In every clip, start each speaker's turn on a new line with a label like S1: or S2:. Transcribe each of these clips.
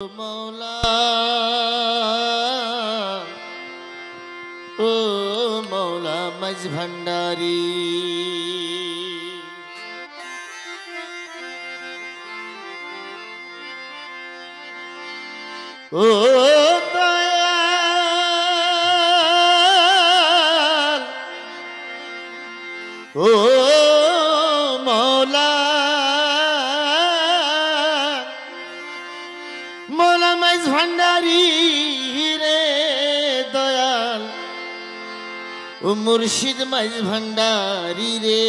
S1: मौला ओ मौला मज भंडारी ओ दयाल ओ मौला मौला मज भंडारी रे दयाल ओ मुर्शिद मज भंडारी रे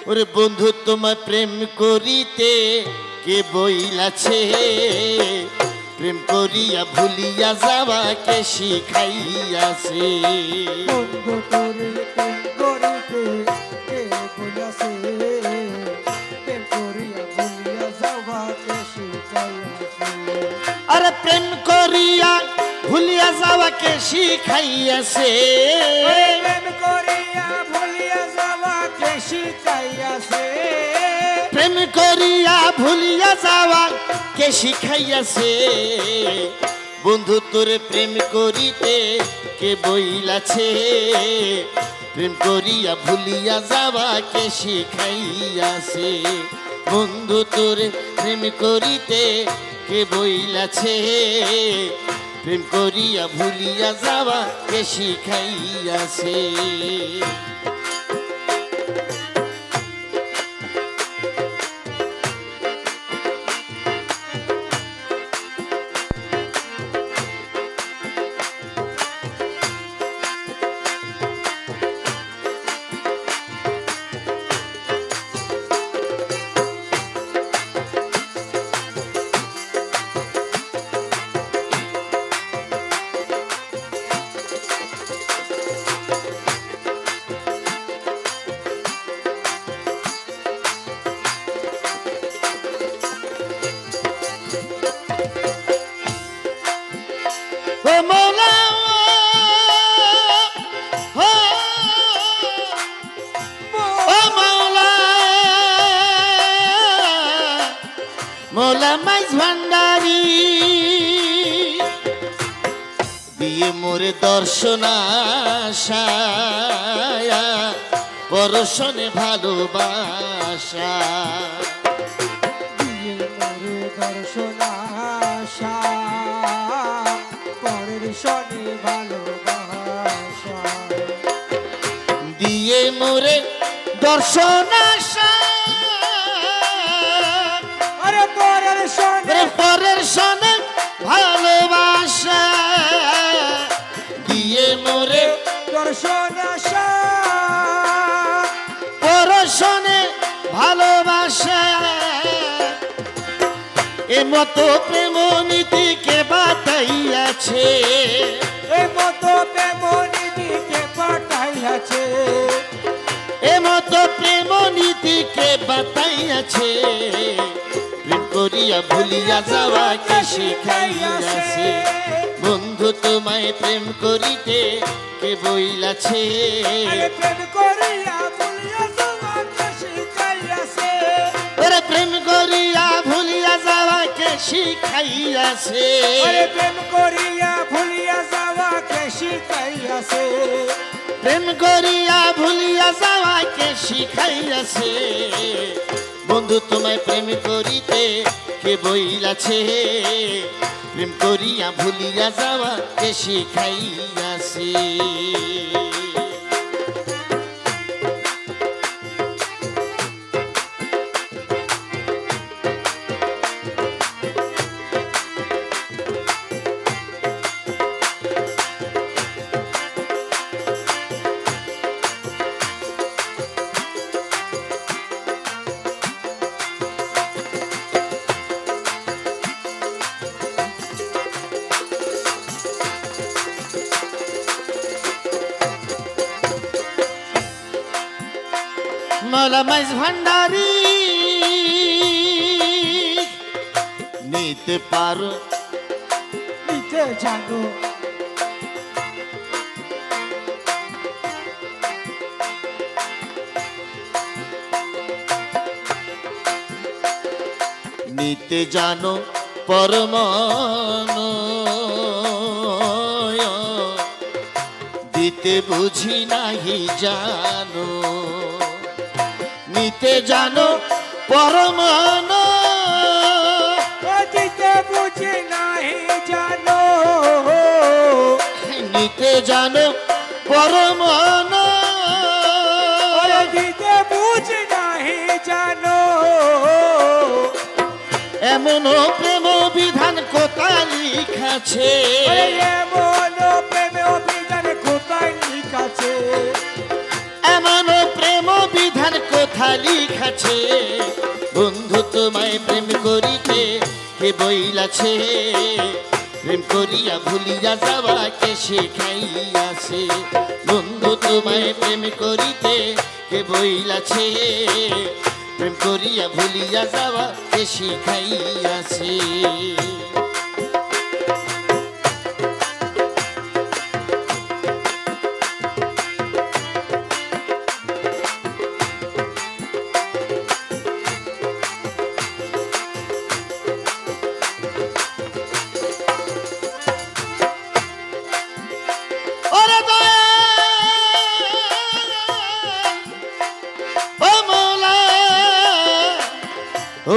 S1: ওরে বন্ধু তোমার প্রেম করিতে কে বইলাছে প্রেম করিয়া ভুলিয়া যাওয়া কে শিখাইয়াছে
S2: বন্ধু তোরে প্রেম করিতে কে বইলাছে প্রেম করিয়া ভুলিয়া যাওয়া কে শিখাইয়াছে
S1: আরে প্রেম করিয়া ভুলিয়া যাওয়া কে শিখাইয়াছে
S2: প্রেম করিয়া ভুলিয়া যাওয়া কে শিখাইয়াছে
S1: প্রেম করিয়া ভুলিয়া যাওয়া কে শিখাইয়াছে বন্ধু তোরে প্রেম করিতে কে বইলাছে প্রেম করিয়া ভুলিয়া যাওয়া কে শিখাইয়াছে বন্ধু তোরে প্রেম করিতে কে বইলাছে প্রেম করিয়া ভুলিয়া যাওয়া কে শিখাইয়াছে मौला हो मौला मौला मज भंडारी दिए मोरे दर्शन आशा পরশনে ভালোবাসা
S2: দিয়ে মোরে দর্শন আশা পরের শনি ভালোবাসা
S1: দিয়ে মোরে দর্শন আশা
S2: আরে পরের শনি
S1: পরের সনে ভালোবাসা দিয়ে মোরে
S2: দর্শন আশা
S1: পরশনে ভালোবাসা এ মতো প্রেম নীতিকে বাতাইয়াছে
S2: এ মতো প্রেম নীতিকে পাঠাইয়াছে
S1: এ মতো প্রেম নীতিকে বাতাইয়াছে প্রেম করিয়া ভুলিয়া যাওয়াকে শিখাইয়াছে বন্ধু তোমায় প্রেম করিতে কে বইলাছে
S2: প্রেম করিয়া ভুলিয়া যাওয়াকে শিখাইয়াছে
S1: ওরে প্রেম করিয়া ভুলিয়া যাওয়াকে শিখাইয়াছে
S2: প্রেম করিয়া ভুলিয়া যাওয়াকে শিখাইয়াছে
S1: প্রেম করিয়া ভুলিয়া যাওয়াকে শিখাইয়াছে বন্ধু তোমায় প্রেম করিতে কে বইলাছে প্রেম করিয়া ভুলিয়া যাওয়াকে শিখাইয়াছে मौला मज भंडारी नीते पारो
S2: নিতে জানো
S1: নিতে জানো পরমান, দিতে বুঝি নাহি জানো। নিতে জানো পরমান,
S2: দিতে বুঝি নাহি জানো।
S1: নিতে জানো পরমান,
S2: দিতে বুঝি নাহি জানো।
S1: এমন প্রেম বিধান কোথায় লিখাছে,
S2: এমন প্রেম অভিযান কোথায় লিখাছে।
S1: এমন প্রেম বিধান কোথায় লিখাছে। বন্ধু তোমায় প্রেম করিতে কে বইলাছে, প্রেম করিয়া ভুলিয়া যাওয়াকে শেখাইয়াছে। বন্ধু তোমায় প্রেম করিতে কে বইলাছে, প্রেম করিয়া ভুলিয়া যাওয়াকে শিখাইয়াছে।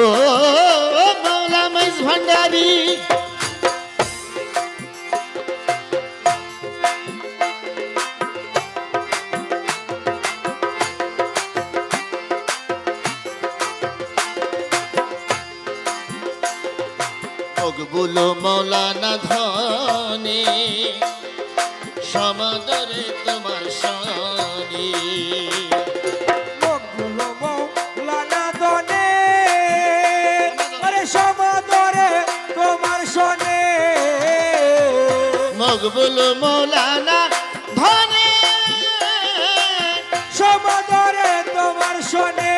S1: ও মৌলা মাইজ ভান্ডারী, মকবুল মৌলানা ধনে, সমাদরে তোমার শানে।
S2: মকবুল মৌলানা ধনে, সমাদরে তোমার শোনে।
S1: মকবুল মৌলানা ধনে,
S2: সমাদরে তোমার শোনে।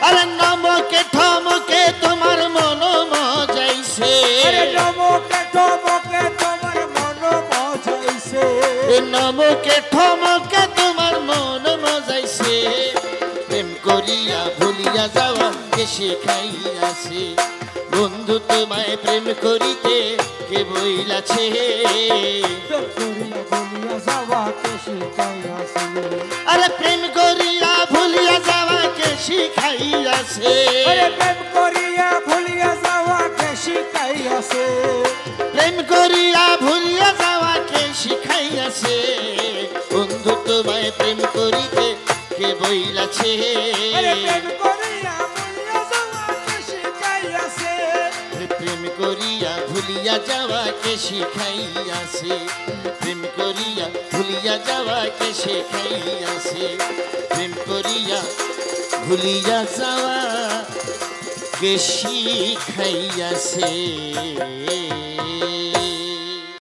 S1: আরে নমকে ঠমকে তোমার মন মজাইছে,
S2: নমকে ঠমকে তোমার মন মজাইছে।
S1: নমকে ঠমকে তোমার মন মজাইছে। প্রেম করিয়া ভুলিয়া যাওয়া কে শেখাইয়াছে। বন্ধু তোমায় প্রেম করিতে কে বইলাছে, আরে প্রেম করিয়া ভুলিয়া যাওয়া কে শিখাইয়াছে।
S2: প্রেম করিয়া ভুলিয়া যাওয়া কে শিখাইয়াছে।
S1: প্রেম করিয়া ভুলিয়া যাওয়া কে শিখাইয়াছে। বন্ধু তোমায় প্রেম করিতে কে বইলাছে,
S2: প্রেম করিয়া ভুলিয়া যাওয়া কে শিখাইয়াছে।
S1: প্রেম করিয়া ভুলিয়া যাওয়া কে শিখাইয়াছে। প্রেম করিয়া ভুলিয়া যাওয়া কে শিখাইয়াছে। প্রেম করিয়া ভুলিয়া যাওয়া কে শিখাইয়াছে।